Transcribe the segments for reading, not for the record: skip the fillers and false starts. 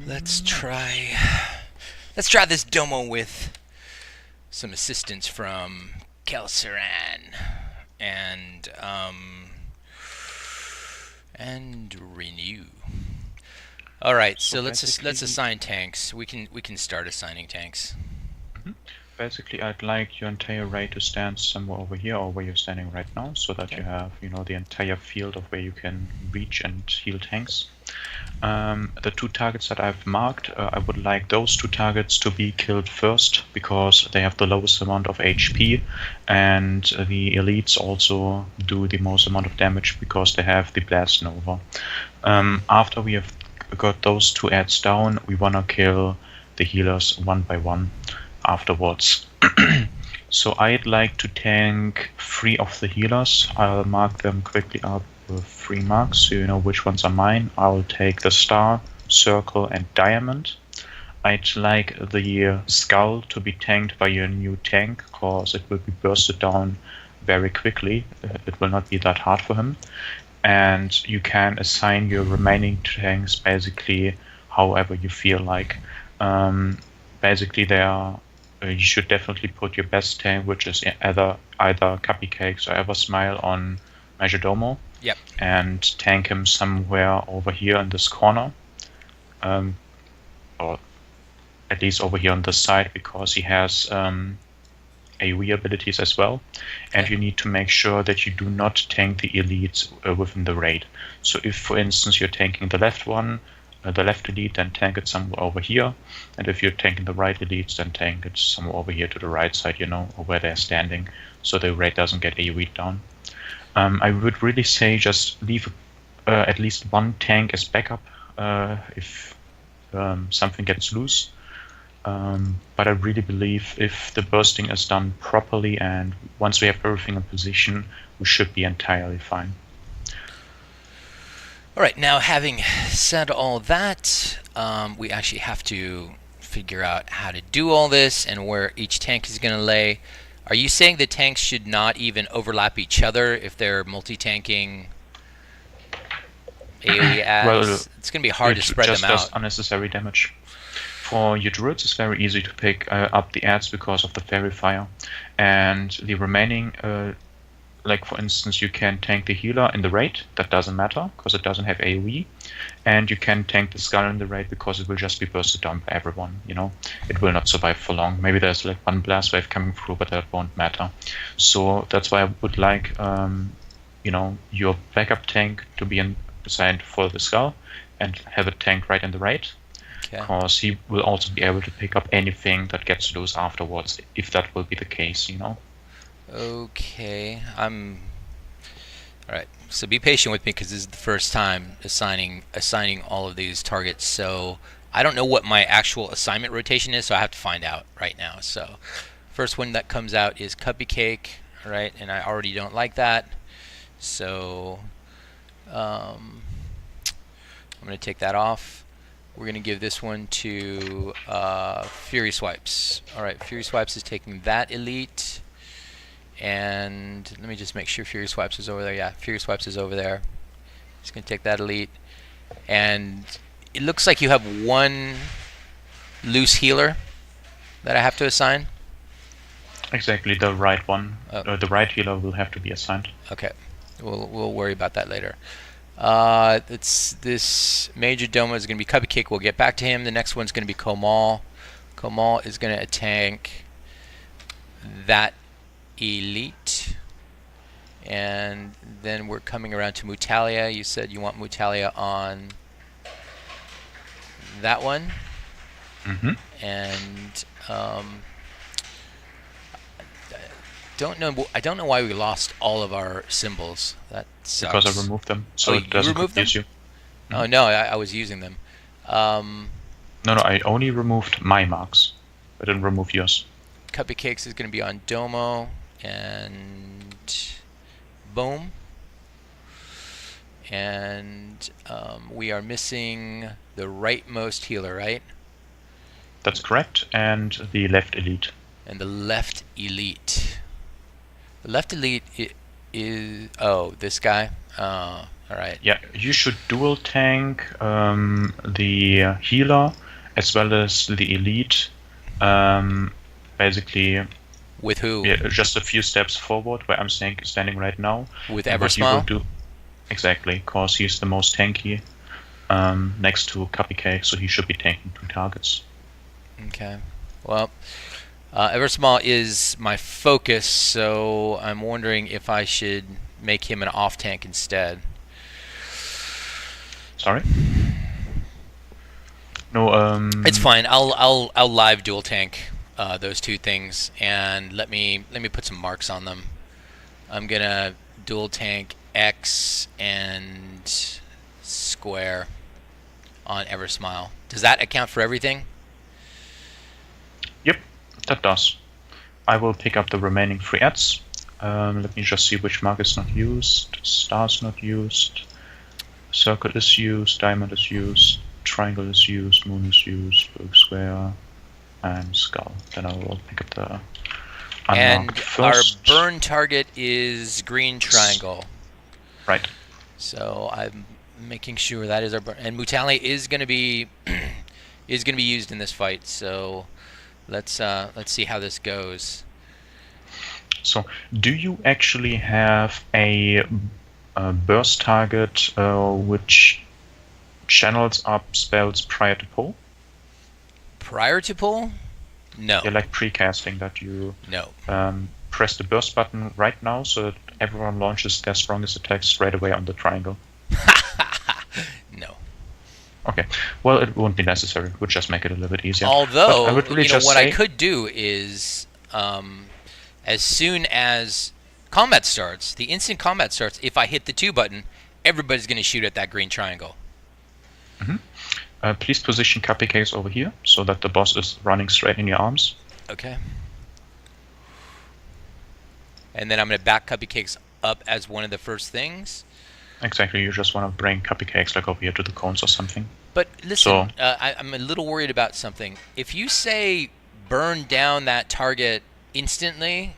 Let's try. Let's try this Domo with some assistance from Kelseran and renew. All right, So so let's basically, assign tanks. We can start assigning tanks. mhm. Basically, I'd like your entire raid to stand somewhere over here, or where you're standing right now, so that you Okay. have, the entire field of where you can reach and heal tanks. The two targets that I've marked, I would like those two targets to be killed first, because they have the lowest amount of HP, and the elites also do the most amount of damage because they have the Blast Nova. After we have got those two ads down, we wanna kill the healers one by one afterwards. So I'd like to tank 3 of the healers. I'll mark them quickly up with 3 marks so you know which ones are mine. I'll take the star, circle, and diamond. I'd like the skull to be tanked by your new tank, cause it will be bursted down very quickly. It will not be that hard for him. And you can assign your remaining tanks basically however you feel like. Basically, they are. You should definitely put your best tank, which is either Cupcakes or Eversmile, on Majordomo, Yep. and tank him somewhere over here in this corner, um, or at least over here on this side, because he has AoE abilities as well. And Okay. you need to make sure that you do not tank the elites within the raid. So if, for instance, you're tanking the left one, the left elite, then tank it somewhere over here. And if you're tanking the right elites, then tank it somewhere over here to the right side, or where they're standing, so the raid doesn't get AoE down. I would really say just leave at least one tank as backup if something gets loose. But I really believe if the bursting is done properly and once we have everything in position, we should be entirely fine. All right. Now, having said all that, we actually have to figure out how to do all this and where each tank is going to lay. Are you saying the tanks should not even overlap each other if they're multi-tanking AoE Well, ads? It's going to be hard it to spread them just does out. unnecessary damage. For your druids, it's very easy to pick up the ads because of the fairy fire, and the remaining, like for instance, you can tank the healer in the raid. That doesn't matter because it doesn't have AoE, and you can tank the skull in the raid because it will just be bursted down by everyone. It will not survive for long. Maybe there's like one blast wave coming through, but that won't matter. So that's why I would like, your backup tank to be assigned for the skull, and have a tank right in the raid, Okay. because he will also be able to pick up anything that gets loose afterwards, if that will be the case. Okay. All right. So be patient with me because this is the first time assigning all of these targets. So I don't know what my actual assignment rotation is, so I have to find out right now. So first one that comes out is Cuppy Cake, all right? And I already don't like that. So um, I'm going to take that off. We're going to give this one to Furyswipes. All right, Furyswipes is taking that elite. And let me just make sure Furyswipes is over there. Yeah, Furyswipes is over there. Just going to take that elite. And it looks like you have one loose healer that I have to assign. Exactly, the right one. Oh, The right healer will have to be assigned. okay. We'll worry about that later. It's this Majordomo is going to be Cupcake. We'll get back to him. The next one's going to be Komal. Komal is going to tank that elite. And then we're coming around to Mutalia. You said you want Mutalia on that one. Mm-hmm. And I don't know why we lost all of our symbols. That Because I sucks. removed them, Oh, so it you doesn't removed them? confuse you. Oh Mhm. no, I was using them. Um, No, I only removed my marks. I didn't remove yours. Cupcakes is going to be on Domo, and boom. And we are missing the rightmost healer, right? That's correct, and the left elite. And the left elite. The left elite is this guy. All right. Yeah, you should dual tank the healer as well as the elite. Basically, With who? yeah, just a few steps forward where I'm standing right now. With And what you will Eversmile? do exactly, because he's the most tanky next to Cupcake, so he should be tanking 2 targets. Okay. Well, Eversmile is my focus, so I'm wondering if I should make him an off tank instead. Sorry. No. It's fine. I'll live dual tank those 2 things, and let me put some marks on them. I'm gonna dual tank X and square on Eversmile. Does that account for everything? Yep, that does. I will pick up the remaining 3 ads. Let me just see which mark is not used. Star's not used. Circle is used. Diamond is used. Triangle is used. Moon is used. Square and skull. Then I will pick up the unmarked first. Our burn target is green triangle. Right. So I'm making sure that is our burn. And Mutali is going to be used in this fight. So let's see how this goes. So, do you actually have a burst target which channels up spells prior to pull? Prior to pull? No. Yeah, like precasting that you No. press the burst button right now so that everyone launches their strongest attacks straight away on the triangle. No. Okay. Well, it won't be necessary. We'll just make it a little bit easier. Although, I would really what I could do is, as soon as combat starts, the instant combat starts, if I hit the 2 button, everybody's going to shoot at that green triangle. Mm-hmm. Please position Cupcakes over here so that the boss is running straight in your arms. Okay. And then I'm going to back Cupcakes up as one of the first things. Exactly, you just want to bring Cupcakes like over here to the cones or something. But listen, I'm a little worried about something. If you say burn down that target instantly,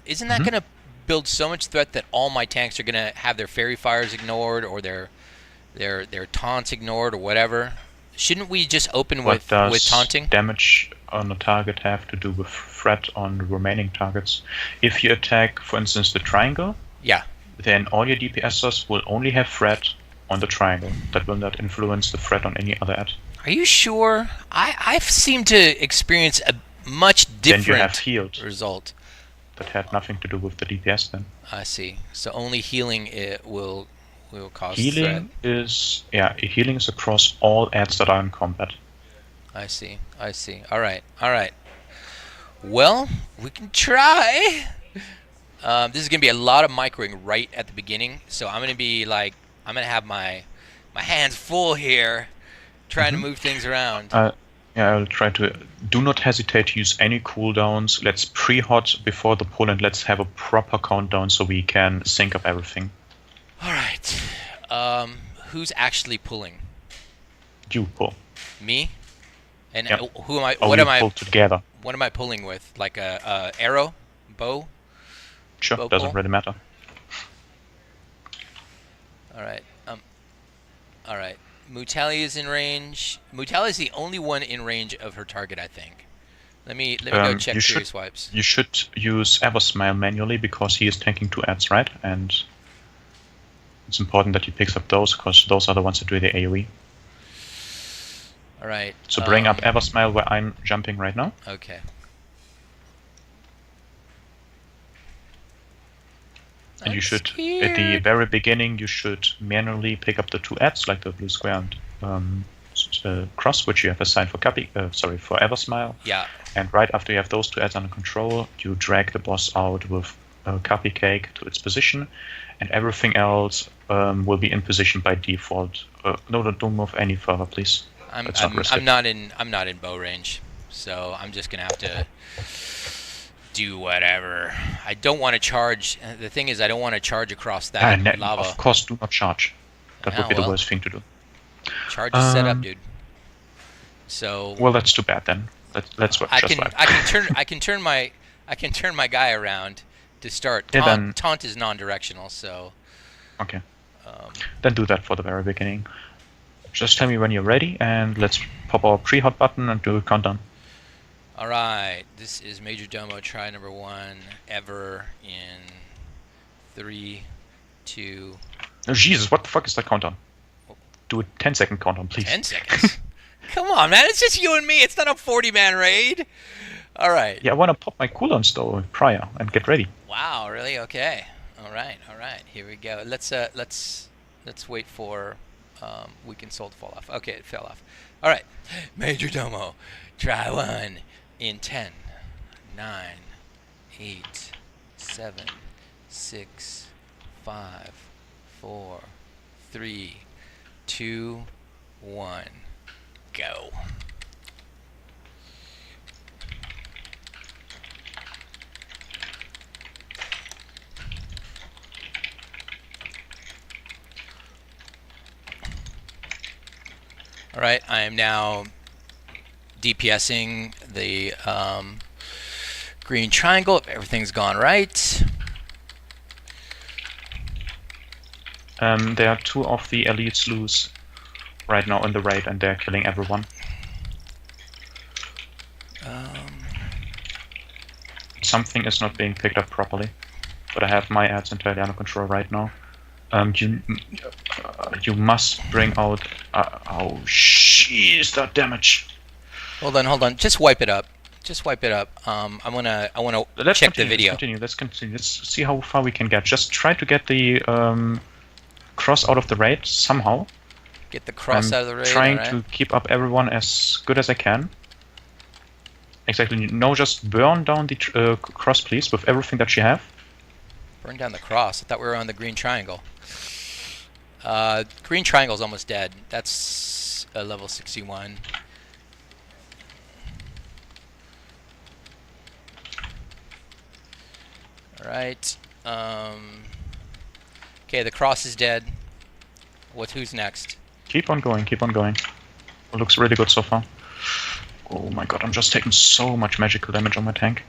isn't that going to build so much threat that all my tanks are going to have their fairy fires ignored or their taunts ignored or whatever? Shouldn't we just open with taunting? Damage on a target have to do with threat on the remaining targets? If you attack, for instance, the triangle, yeah, then all your DPSers will only have threat on the triangle. That will not influence the threat on any other ad. Are you sure? I've seemed to experience a much different then you have healed result. That had nothing to do with the DPS then. I see. So only healing will cause healing threat. Healing is across all ads that are in combat. I see. All right. Well, we can try. This is gonna be a lot of microing right at the beginning, so I'm gonna have my hands full here, trying to move things around. I'll try to. Do not hesitate to use any cooldowns. Let's pre-hot before the pull and let's have a proper countdown so we can sync up everything. All right. Who's actually pulling? You pull. Me? And yep. Who am I? What am I? Pull together. What am I pulling with? Like a arrow, bow? Sure, bow doesn't pull? really matter. All right. All right. Mutali is in range. Mutali is the only one in range of her target, I think. Let me go check Furyswipes. You should use Eversmile manually because he is tanking 2 ads, right? And it's important that he picks up those because those are the ones that do the AoE. All right. So bring up Eversmile where I'm jumping right now. Okay. And you should, at the very beginning, you should manually pick up the 2 ads, like the blue square and cross, which you have assigned for for Eversmile. Yeah. And right after you have those 2 ads under control, you drag the boss out with Cupcake to its position, and everything else will be in position by default. No, don't move any further, please. I'm not in bow range, so I'm just gonna have to do whatever. I don't want to charge. The thing is, I don't want to charge across that lava. Of course, do not charge. That would be the worst thing to do. Charge is set up, dude. So. Well, that's too bad then. Let's I can turn my guy around to start. Taunt is non-directional, so. Okay. Then do that for the very beginning. Just tell me when you're ready, and let's pop our pre-hot button and do a countdown. All right, this is Majordomo try number 1 ever in 3, 2. Oh, Jesus, what the fuck is that countdown? Do a 10-second countdown, please. 10 seconds? Come on, man, it's just you and me. It's not a 40-man raid. All right. Yeah, I want to pop my cooldowns though prior and get ready. Wow, really? Okay. All right. Here we go. Let's wait for weakened soul to fall off. Okay, it fell off. All right. Majordomo, try 1 in 10, 9, 8, 7, 6, 5, 4, 3, 2, 1. Go. All right, I am now DPSing the green triangle if everything's gone right. There are 2 of the elites loose right now on the right, and they're killing everyone. Something is not being picked up properly, but I have my ads entirely under control right now. You must bring out. Oh, jeez, that damage. Hold on. Just wipe it up. I wanna check the video. Let's continue. Let's see how far we can get. Just try to get the cross out of the raid somehow. Get the cross out of the raid. Trying to keep up everyone as good as I can. Exactly. No, just burn down the cross, please, with everything that you have. Burn down the cross. I thought we were on the green triangle. Green triangle's almost dead. That's a level 61. Alright. Okay, the cross is dead. Who's next? Keep on going. It looks really good so far. Oh my god, I'm just taking so much magical damage on my tank.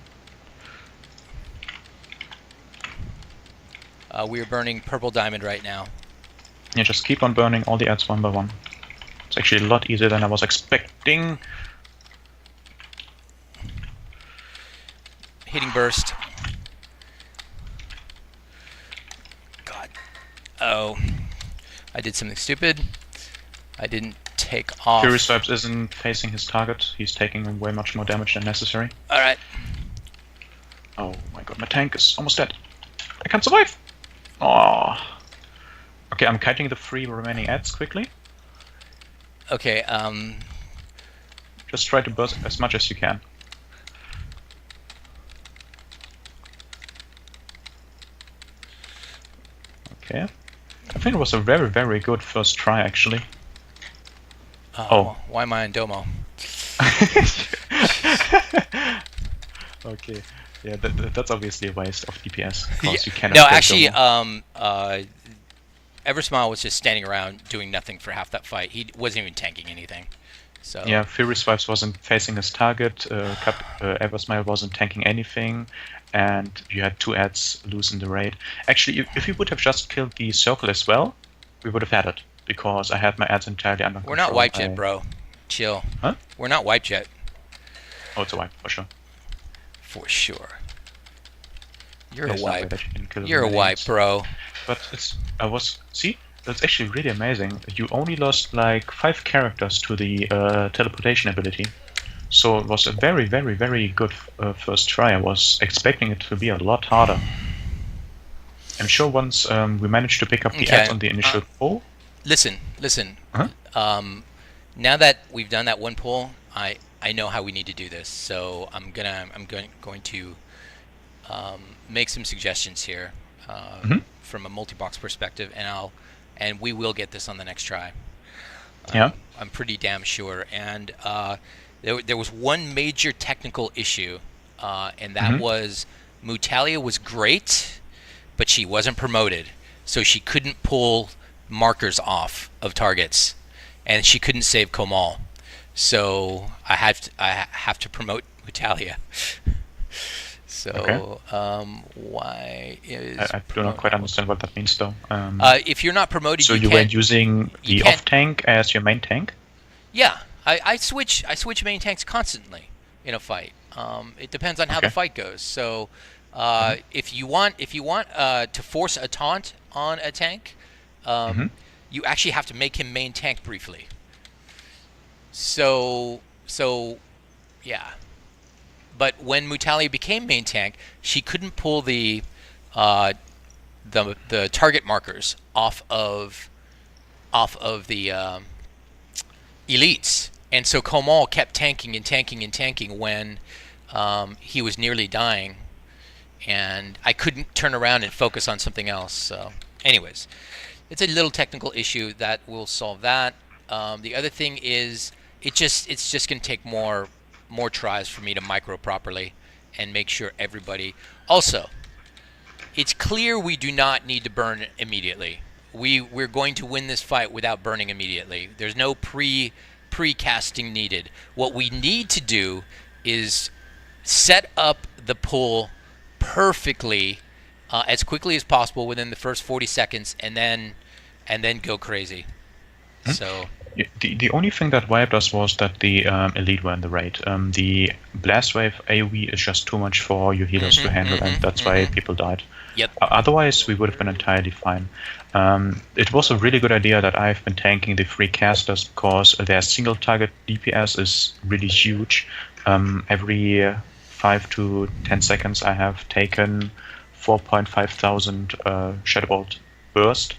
We are burning purple diamond right now. Yeah, just keep on burning all the ads one by one. It's actually a lot easier than I was expecting. Hitting burst. God. Oh. I did something stupid. I didn't take off. Furyswipes isn't facing his target. He's taking way much more damage than necessary. Alright. Oh my god, my tank is almost dead. I can't survive! Oh. Okay, I'm kiting the 3 remaining ads quickly. Okay, Just try to burst as much as you can. Okay. I think it was a very, very good first try, actually. Oh. Why am I in Domo? Okay. Yeah, that's obviously a waste of DPS. Because you cannot no, kill actually, Domo. Eversmile was just standing around doing nothing for half that fight. He wasn't even tanking anything. So yeah, Furyswipes wasn't facing his target. Eversmile wasn't tanking anything, and you had 2 ads loose in the raid. Actually, if you would have just killed the circle as well, we would have had it, because I had my ads entirely under control. We're not wiped yet, bro. Chill. Huh? We're not wiped yet. Oh, it's a wipe, for sure. For sure. You're There's a no way wipe. that you can kill You're a the wipe, nades. bro. But see, that's actually really amazing. You only lost like 5 characters to the teleportation ability. So it was a very, very, very good first try. I was expecting it to be a lot harder. I'm sure once we managed to pick up the ads on the initial pull. Listen. Huh? Now that we've done that one pull, I know how we need to do this. So I'm going to make some suggestions here from a multi-box perspective, and we will get this on the next try. Yeah. I'm pretty damn sure. And there was one major technical issue, and that was Mutalia was great, but she wasn't promoted, so she couldn't pull markers off of targets, and she couldn't save Komal. So I have to promote Mutalia. Okay. So why is I do not promote quite equal understand what that means, though. if you're not promoted, So you you were can't. using You the can't. off tank as your main tank? Yeah, I switch main tanks constantly in a fight. It depends on how the Okay. fight goes. So Mm-hmm. if you want to force a taunt on a tank, Mm-hmm. you actually have to make him main tank briefly. So yeah. But when Mutalia became main tank, she couldn't pull uh, the target markers off of the elites, and so Komal kept tanking and tanking and tanking when he was nearly dying, and I couldn't turn around and focus on something else. So, anyways, it's a little technical issue that will solve that. The other thing is it's just going to take more tries for me to micro properly and make sure everybody. Also, it's clear we do not need to burn immediately. We're going to win this fight without burning immediately. There's no pre-casting needed. What we need to do is set up the pull perfectly as quickly as possible within the first 40 seconds, and then go crazy. So The only thing that wiped us was that the elite were in the raid. The blast wave AoE is just too much for your healers to handle, and that's why people died. yep. Otherwise, we would have been entirely fine. It was a really good idea that I've been tanking the free casters because their single target DPS is really huge. Every 5 to 10 seconds, I have taken 4.5 thousand Shadowbolt burst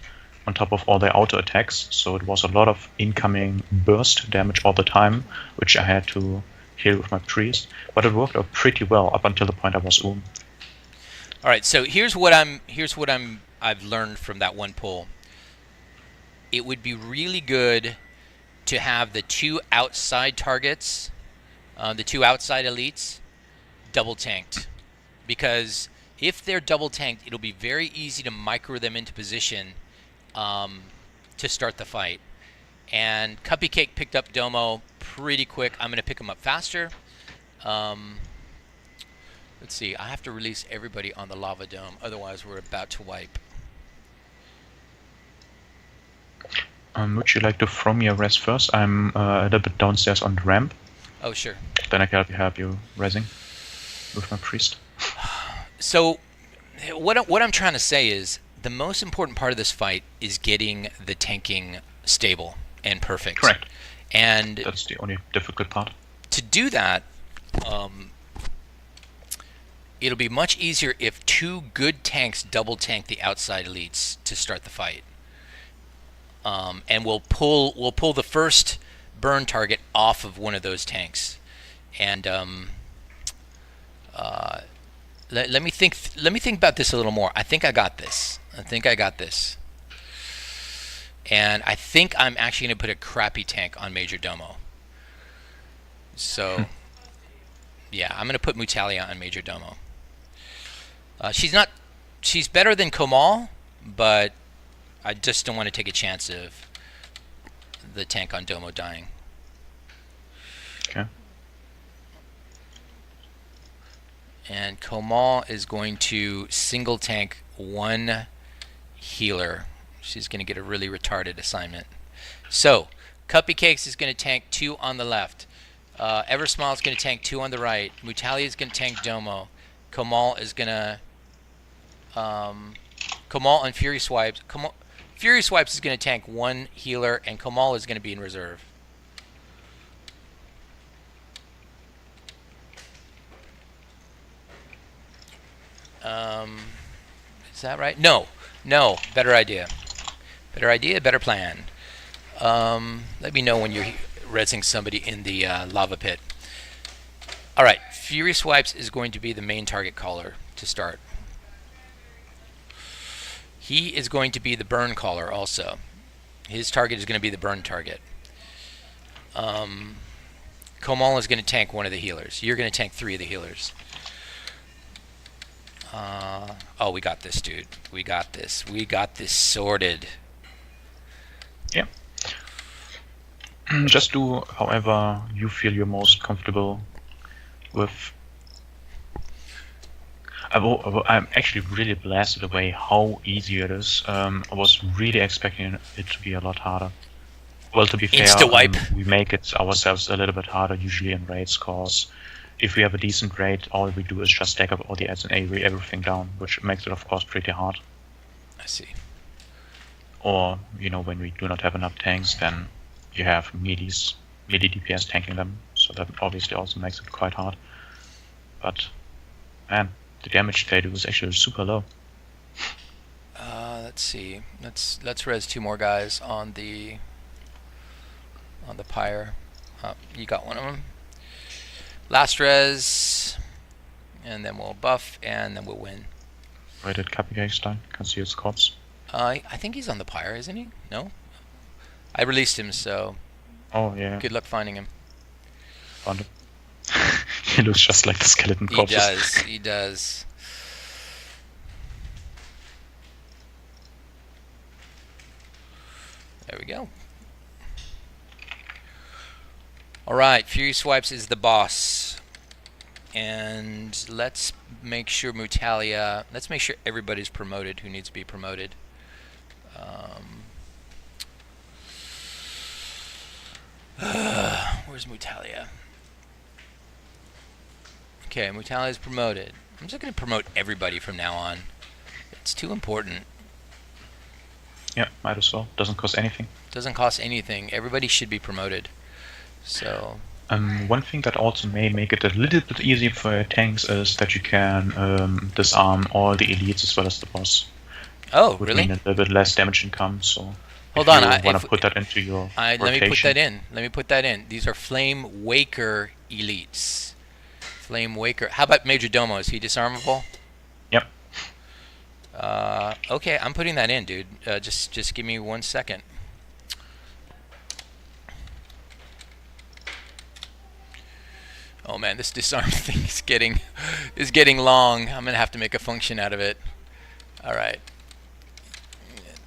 on top of all their auto attacks, so it was a lot of incoming burst damage all the time, which I had to heal with my priest. But it worked out pretty well up until the point I was All right, so I've learned from that one pull. It would be really good to have the two outside targets, the two outside elites, double tanked, because if they're double tanked, it'll be very easy to micro them into position to start the fight. And Cupcake picked up Domo pretty quick. I'm going to pick him up faster. Let's see. I have to release everybody on the lava dome, otherwise we're about to wipe. Would you like to throw me a res first? I'm a little bit downstairs on the ramp. Oh, sure. Then I can help you resing with my priest. So, what I'm trying to say is the most important part of this fight is getting the tanking stable and perfect. Correct. And that's the only difficult part. To do that, it'll be much easier if two good tanks double tank the outside elites to start the fight. And we'll pull the first burn target off of one of those tanks. And let me think about this a little more. I think I got this. And I think I'm actually going to put a crappy tank on Majordomo. So, yeah, I'm going to put Mutalia on Majordomo. She's better than Komal, but I just don't want to take a chance of the tank on Domo dying. Okay. And Komal is going to single tank one healer. She's going to get a really retarded assignment. So, Cupcakes is going to tank 2 on the left. Eversmile is going to tank 2 on the right. Mutalia is going to tank Domo. Komal is going to... Komal and Furyswipes. Furyswipes is going to tank 1 healer, and Komal is going to be in reserve. Is that right? No. Better idea. Better plan. Let me know when you're resing somebody in the lava pit. All right. Furyswipes is going to be the main target caller to start. He is going to be the burn caller also. His target is going to be the burn target. Komal is going to tank 1 of the healers. You're going to tank 3 of the healers. Oh, we got this, dude. We got this sorted. Yeah. Just do however you feel you're most comfortable with. I'm actually really blasted away how easy it is. I was really expecting it to be a lot harder. Well, to be fair, Insta wipe. we make it ourselves a little bit harder usually in raids, cause if we have a decent raid, all we do is just stack up all the ads and AoE everything down, which makes it of course pretty hard. I see. Or, you know, when we do not have enough tanks, then you have melee DPS tanking them, so that obviously also makes it quite hard. But, man, the damage they do is actually super low. Let's see. Let's res 2 more guys on the pyre. You got one of them. Last res, and then we'll buff, and then we'll win. Where did Cupcake die? Can't see his corpse. I think he's on the pyre, isn't he? No? I released him, so Oh, yeah. good luck finding him. Found him. He looks just like the skeleton corpses. He does. There we go. Alright, Furyswipes is the boss. And let's make sure let's make sure everybody's promoted who needs to be promoted. Where's Mutalia? Okay, Mutalia's promoted. I'm just going to promote everybody from now on. It's too important. Yeah, might as well. Doesn't cost anything. Doesn't cost anything. Everybody should be promoted. So. One thing that also may make it a little bit easier for your tanks is that you can disarm all the elites as well as the boss. Oh, would really? mean a little bit less damage income. So hold if on, you want to put that into your let me put rotation. that in. These are Flame Waker elites. Flame Waker. How about Majordomo? Is he disarmable? Yep. Okay, I'm putting that in, dude. Just give me 1 second. Oh man, this disarm thing is getting long. I'm gonna have to make a function out of it. All right.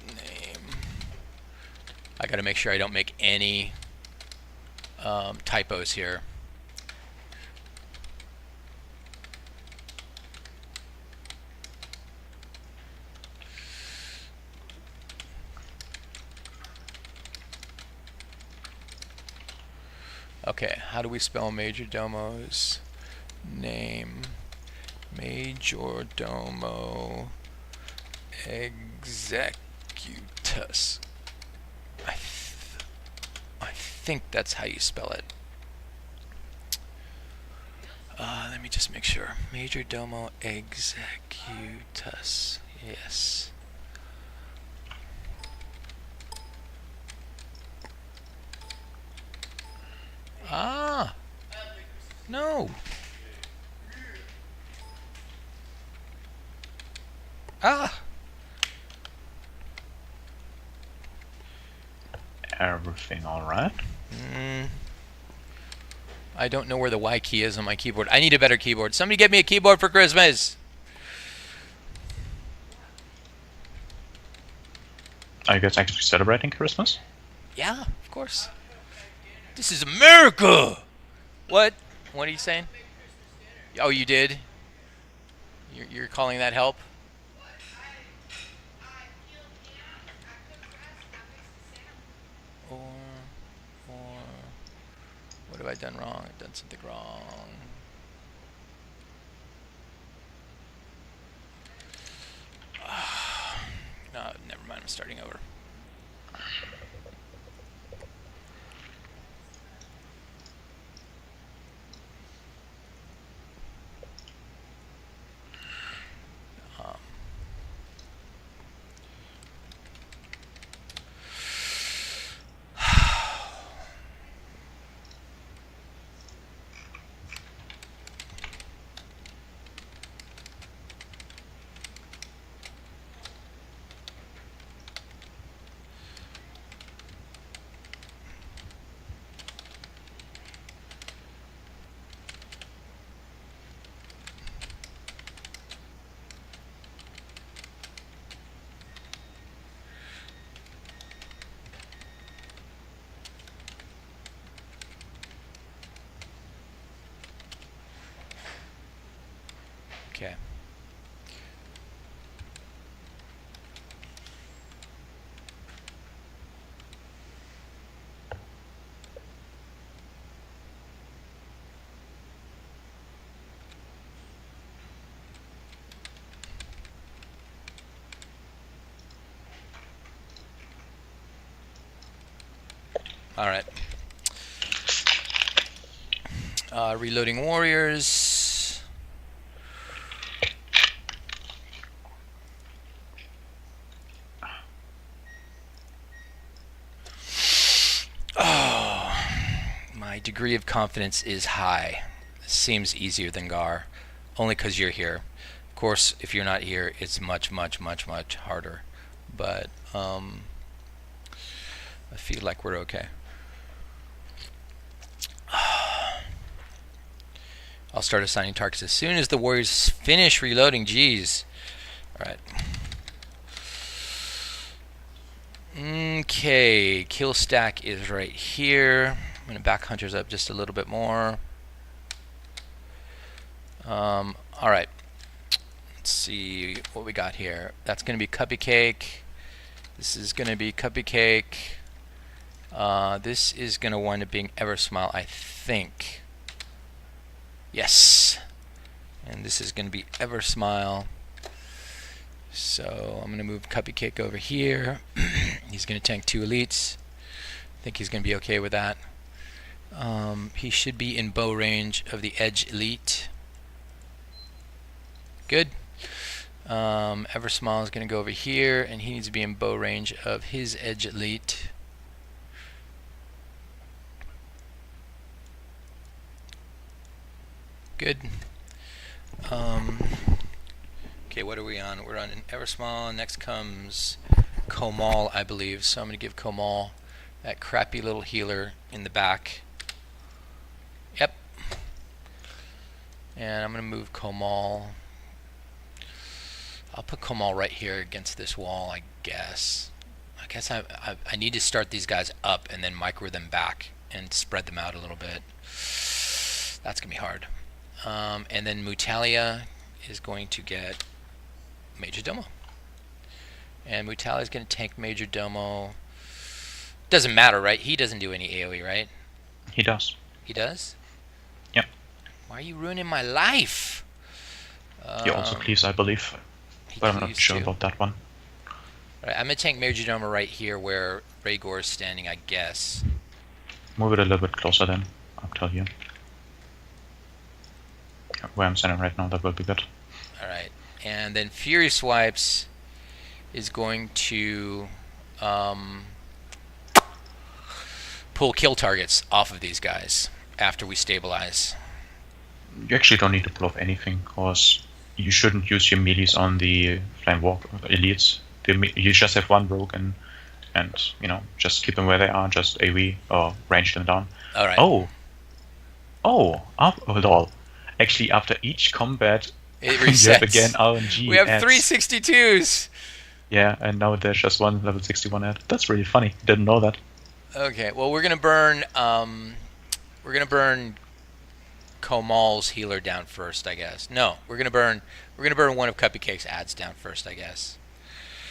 Name. I gotta make sure I don't make any typos here. Okay, how do we spell Majordomo's name? Majordomo Executus. I think that's how you spell it. Let me just make sure. Majordomo Executus. Yes. Ah! No! Ah! Everything alright? I don't know where the Y key is on my keyboard. I need a better keyboard. Somebody get me a keyboard for Christmas! Are you guys actually celebrating Christmas? Yeah, of course. This is America! What? What are you saying? Oh, you did? You're calling that help? Or what have I done wrong? I've done something wrong. No, never mind. I'm starting over. Okay. All right. Reloading warriors. Oh, my degree of confidence is high. Seems easier than Gar, only because you're here. Of course, if you're not here, it's much, much, much, much harder. But I feel like we're okay. I'll start assigning targets as soon as the warriors finish reloading. Jeez. All right. Okay, kill stack is right here. I'm going to back hunters up just a little bit more. Alright. Let's see what we got here. That's going to be Cupcake. This is going to be Cupcake. This is going to wind up being Eversmile, I think. Yes. And this is going to be Eversmile. So I'm going to move Cupcake over here. He's going to tank 2 elites. I think he's going to be okay with that. He should be in bow range of the edge elite. Good. Eversmile is going to go over here, and he needs to be in bow range of his edge elite. Good. Okay, what are we on? We're on an Eversmile. Next comes Komal, I believe. So I'm going to give Komal that crappy little healer in the back. Yep. And I'm going to move Komal. I'll put Komal right here against this wall, I guess. I need to start these guys up and then micro them back and spread them out a little bit. That's going to be hard. And then Mutalia is going to get Majordomo. And Mutalia is going to tank Majordomo. Doesn't matter, right? He doesn't do any AoE, right? He does. He does? Yep. Why are you ruining my life? He also cleaves, I believe. But I'm not sure about that one. Alright, I'm going to tank Majordomo right here where Rhaegor is standing, I guess. Move it a little bit closer then, up till here. Where I'm standing right now, that will be good. Alright, and then Furyswipes is going to pull kill targets off of these guys after we stabilize. You actually don't need to pull off anything, because you shouldn't use your melees on the Flame Walk elites. You just have one rogue and you know, just keep them where they are, just AoE or range them down. Alright. Oh, lol. Actually, after each combat, it you resets. have again RNG. We have adds. 362s. Yeah, and now there's just one level 61 ad. That's really funny. Didn't know that. Okay, well we're gonna burn Komal's healer down first, I guess. No, we're gonna burn one of Cupcake's ads down first, I guess.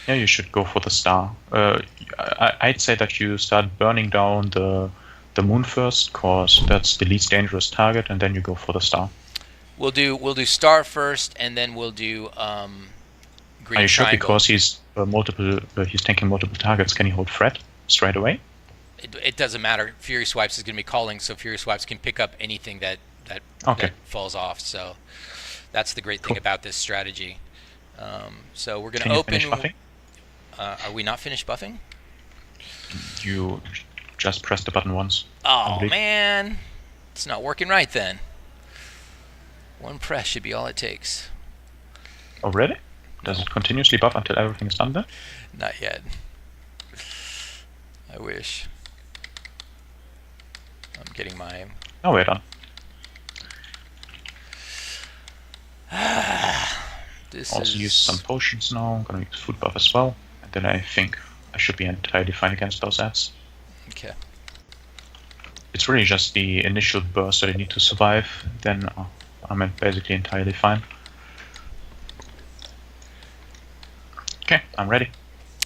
Yeah, you should go for the star. I'd say that you start burning down the moon first, cause that's the least dangerous target, and then you go for the star. We'll do star first, and then we'll do green Are you sure? triangle. Because he's he's tanking multiple targets. Can he hold threat straight away? It doesn't matter. Furyswipes is going to be calling, so Furyswipes can pick up anything that falls off. So that's the great thing about this strategy. So we're going to open. Finish buffing? Are we not finished buffing? You just press the button once. Oh man, it's not working right then. One press should be all it takes. Oh really? Does it continuously buff until everything's done then? Not yet. I wish. I'm getting my... Oh, we're done. Also use some potions now. I'm gonna use food buff as well. And then I think I should be entirely fine against those ads. Okay. It's really just the initial burst that I need to survive. Then I'm basically entirely fine. Okay, I'm ready.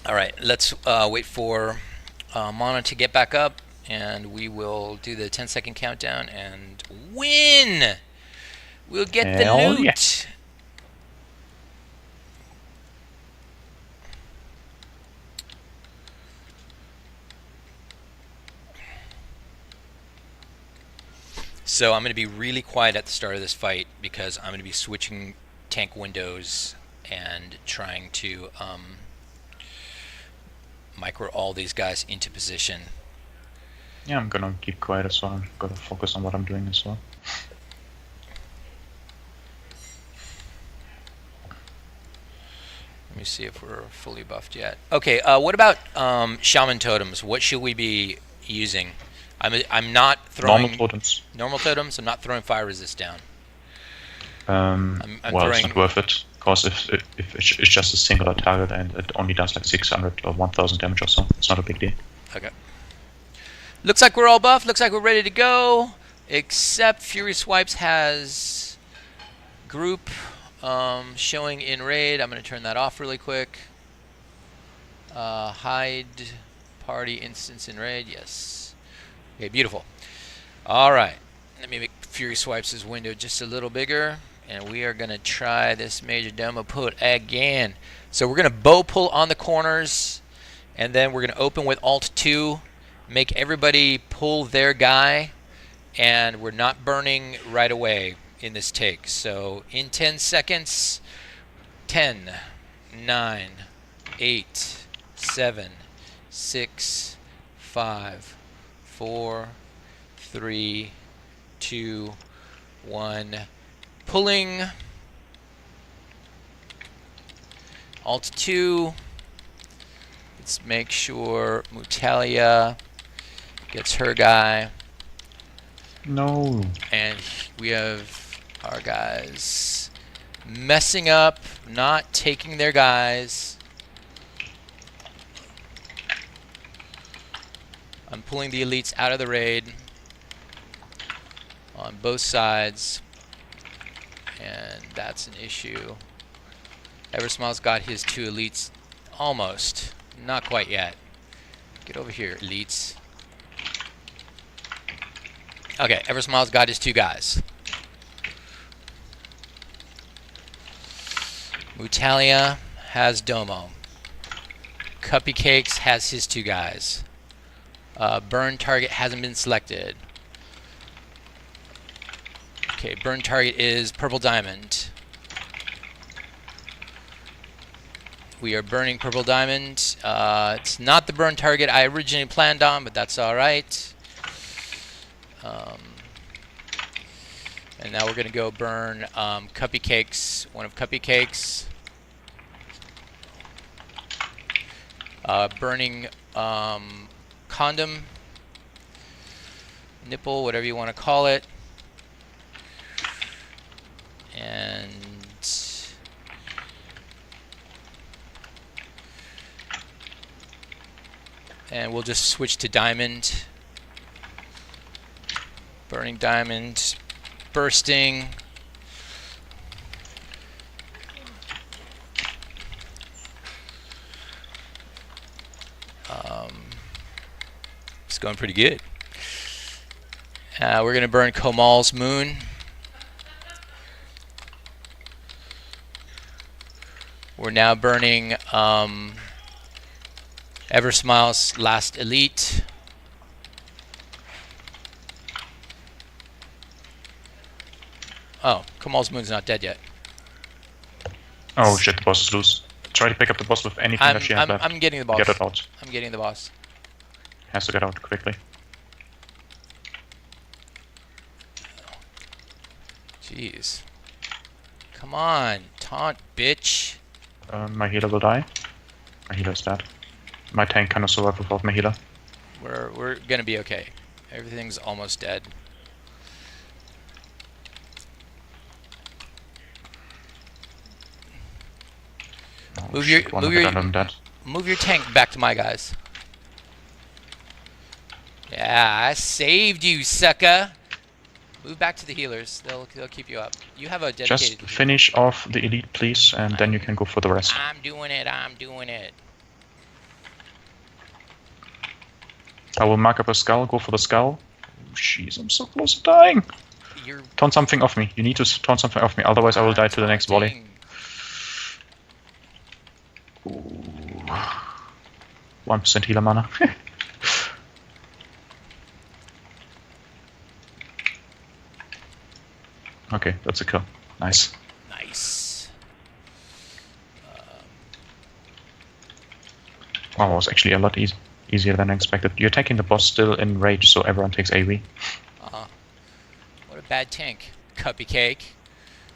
Alright, let's wait for Mana to get back up, and we will do the 10-second countdown and win! We'll get the loot! Yeah. So I'm going to be really quiet at the start of this fight because I'm going to be switching tank windows and trying to micro all these guys into position. Yeah, I'm gonna keep quiet as well. I'm gonna focus on what I'm doing as well. Let me see if we're fully buffed yet. Okay, what about shaman totems? What should we be using? I'm not throwing Normal totems. normal totems. I'm not throwing fire resist down. I'm Well, throwing. it's not worth it, because if it's just a singular target and it only does like 600 or 1000 damage or so, it's not a big deal. Okay. Looks like we're all buffed. Looks like we're ready to go. Except Furyswipes has group showing in raid. I'm going to turn that off really quick. Hide party instance in raid. Yes. Okay, beautiful. All right. Let me make Furyswipes' window just a little bigger. And we are going to try this Majordomo put again. So we're going to bow pull on the corners. And then we're going to open with Alt 2. Make everybody pull their guy. And we're not burning right away in this take. So in 10 seconds, 10, 9, 8, 7, 6, 5, 4, 3, 2, 1. Pulling. Alt 2. Let's make sure Mutalia gets her guy. No. And we have our guys messing up, not taking their guys. I'm pulling the elites out of the raid on both sides. And that's an issue. Eversmile's got his 2 elites almost. Not quite yet. Get over here, elites. Okay, Eversmile's got his 2 guys. Mutalia has Domo. Cuppy Cakes has his 2 guys. Burn target hasn't been selected. Okay, burn target is Purple Diamond. We are burning Purple Diamond. It's not the burn target I originally planned on, but that's alright. And now we're going to go burn Cuppy Cakes, one of Cuppy Cakes. Burning Condom, Nipple, whatever you want to call it. And we'll just switch to Diamond. Burning Diamond. Bursting. It's going pretty good. We're going to burn Komal's Moon. We're now burning Eversmile's last elite. Oh, Kamal's Moon's not dead yet. Oh shit, the boss is loose. Try to pick up the boss with anything that she has left. I'm getting the boss. Get it out. I'm getting the boss. Has to get out quickly. Jeez. Come on, taunt, bitch. My healer will die. My healer is dead. My tank cannot survive without my healer. We're gonna be okay. Everything's almost dead. Oh, Move shit, your tank back to my guys. Yeah, I saved you, sucker. Move back to the healers. They'll keep you up. You have a dedicated. Just finish off the elite, please, and then you can go for the rest. I'm doing it. I'm doing it. I will mark up a skull. Go for the skull. Oh, jeez, I'm so close to dying. Taunt something off me. You need to taunt something off me, otherwise I will die to the next volley. Ooh. 1% healer mana. Okay, that's a kill. Nice. Nice. Wow, it was actually a lot easier than I expected. You're attacking the boss still in rage, so everyone takes AV. What a bad tank, Cuppy Cake.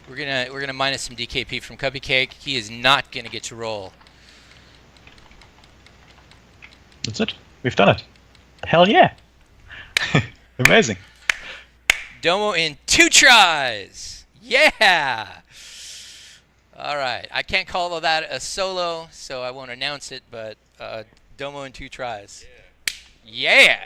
We're gonna minus some DKP from Cuppy Cake. He is not gonna get to roll. That's it. We've done it. Hell yeah! Amazing. Domo in 2 tries. Yeah. All right. I can't call that a solo, so I won't announce it. But Domo in 2 tries. Yeah.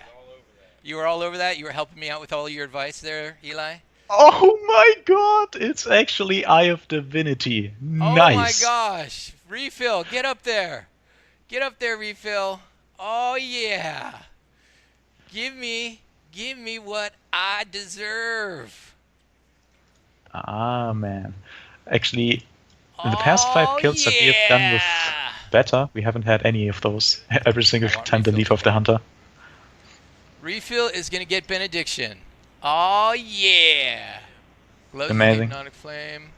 You were all over that. You were helping me out with all your advice there, Eli. Oh my god! It's actually Eye of Divinity. Nice. Oh my gosh. Refill, get up there. Get up there, Refill. Oh yeah. Give me what I deserve. Ah man. Actually, in the past 5 kills that we have done with Beta, we haven't had any of those. Every single time the leaf of the hunter. Refill is gonna get benediction. Oh yeah. Glows Amazing. Hypnotic Flame.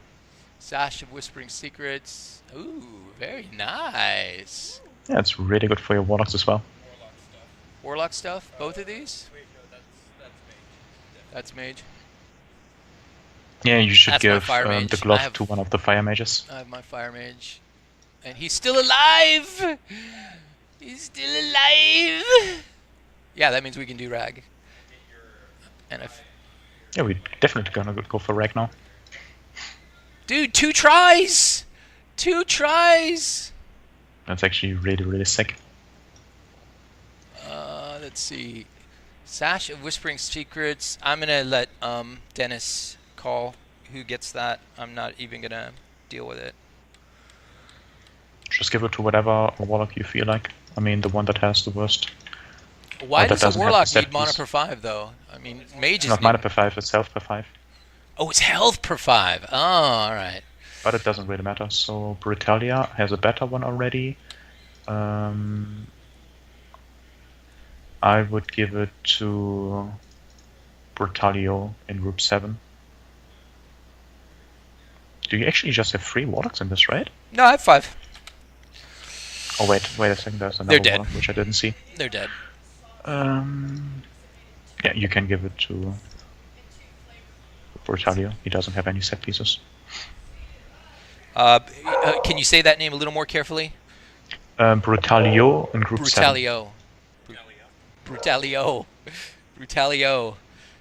Sash of Whispering Secrets. Ooh, very nice. Yeah, it's really good for your warlocks as well. Warlock stuff, both of these? That's mage. Yeah, you should That's my give fire mage. the glove to one of the fire mages. I have my fire mage. And he's still alive! He's still alive! Yeah, that means we can do rag. And if... Yeah, we're definitely gonna go for rag now. Dude, 2 tries! 2 tries! That's actually really, really sick. Let's see. Sash of Whispering Secrets. I'm gonna let Dennis call who gets that. I'm not even gonna deal with it. Just give it to whatever warlock you feel like. I mean, the one that has the worst. Why does a warlock need mana per 5 though? I mean, mages not mana per 5, it's health per 5. Oh, it's health per 5. Oh, alright. But it doesn't really matter. So Brutalia has a better one already. I would give it to Brutalio in group 7. Do you actually just have 3 warlocks in this raid? No, I have 5. Oh wait a second, there's another dead. warlock which I didn't see. They're dead. Yeah, you can give it to Brutalio. He doesn't have any set pieces. Can you say that name a little more carefully? Brutalio in group 7. Brutalio. Brutalio. Brutalio.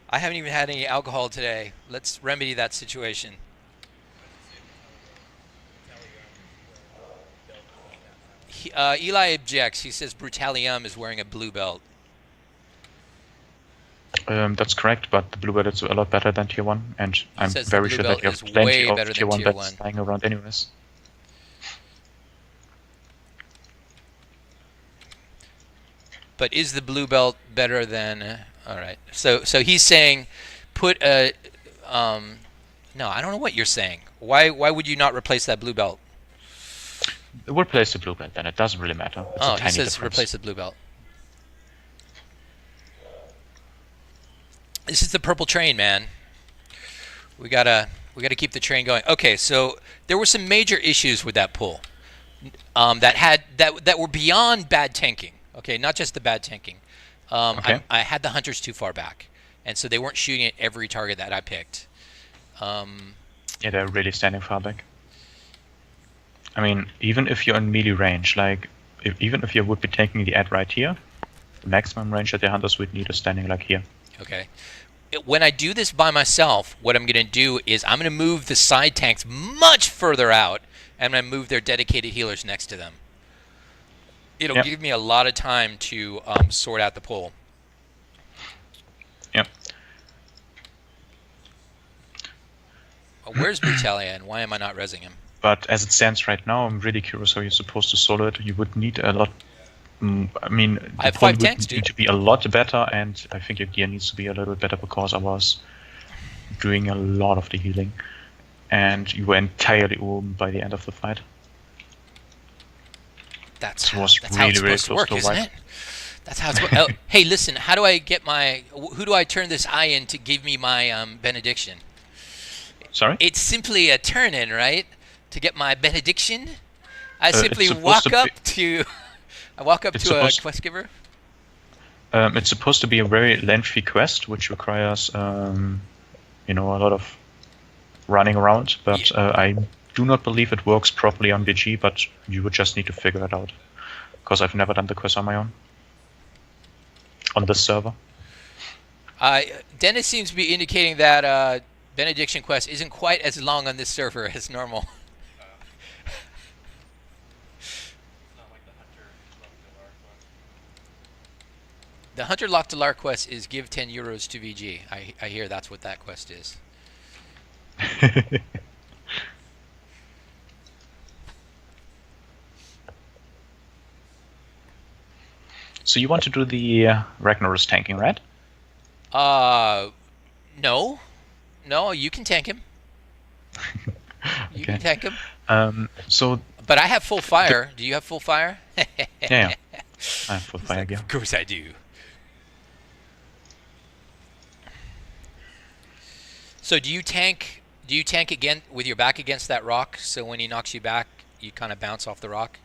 I haven't even had any alcohol today. Let's remedy that situation. Eli objects. He says Brutalium is wearing a blue belt. That's correct, but the blue belt is a lot better than tier 1, and I'm very sure that you have plenty of tier 1 belts lying around anyways. But is the blue belt better than... Alright, so he's saying put a... no, I don't know what you're saying. Why would you not replace that blue belt? Replace the blue belt, then it doesn't really matter. It's a tiny he says difference. Replace the blue belt. This is the purple train, man. We gotta keep the train going. Okay, so there were some major issues with that pull that were beyond bad tanking. Okay, not just the bad tanking. Okay. I had the hunters too far back, and so they weren't shooting at every target that I picked. Yeah, they're really standing far back. I mean, even if you're in melee range, like even if you would be taking the ad right here, the maximum range that the hunters would need is standing like here. Okay. When I do this by myself, what I'm going to do is I'm going to move the side tanks much further out, and I'm going to move their dedicated healers next to them. It'll give me a lot of time to sort out the pull. Yep. Where's Brutalia, and why am I not rezzing him? But as it stands right now, I'm really curious how you're supposed to solo it. You would need a lot. I mean, I have the 5 pull tanks, would dude. need to be a lot better, and I think your gear needs to be a little bit better because I was doing a lot of the healing, and you were entirely open by the end of the fight. That's how it's supposed to work, isn't it? That's how it's oh, hey, listen, how do I get my... Who do I turn this eye in to give me my benediction? Sorry? It's simply a turn-in, right? To get my benediction, I It's simply supposed to walk up be. to I walk up It's to a supposed. quest giver. It's supposed to be a very lengthy quest, which requires, a lot of running around. Yeah. But I do not believe it works properly on BG. But you would just need to figure it out, because I've never done the quest on my own on this server. Dennis seems to be indicating that benediction quest isn't quite as long on this server as normal. The Hunter Lock Delar quest is give 10 euros to VG. I hear that's what that quest is. So you want to do the Ragnaros tanking, right? No. No, you can tank him. You Okay. can tank him. So But I have full fire. Do you have full fire? yeah, I have full He's fire like, gear. of course I do. So do you tank? Do you tank again with your back against that rock? So when he knocks you back, you kind of bounce off the rock.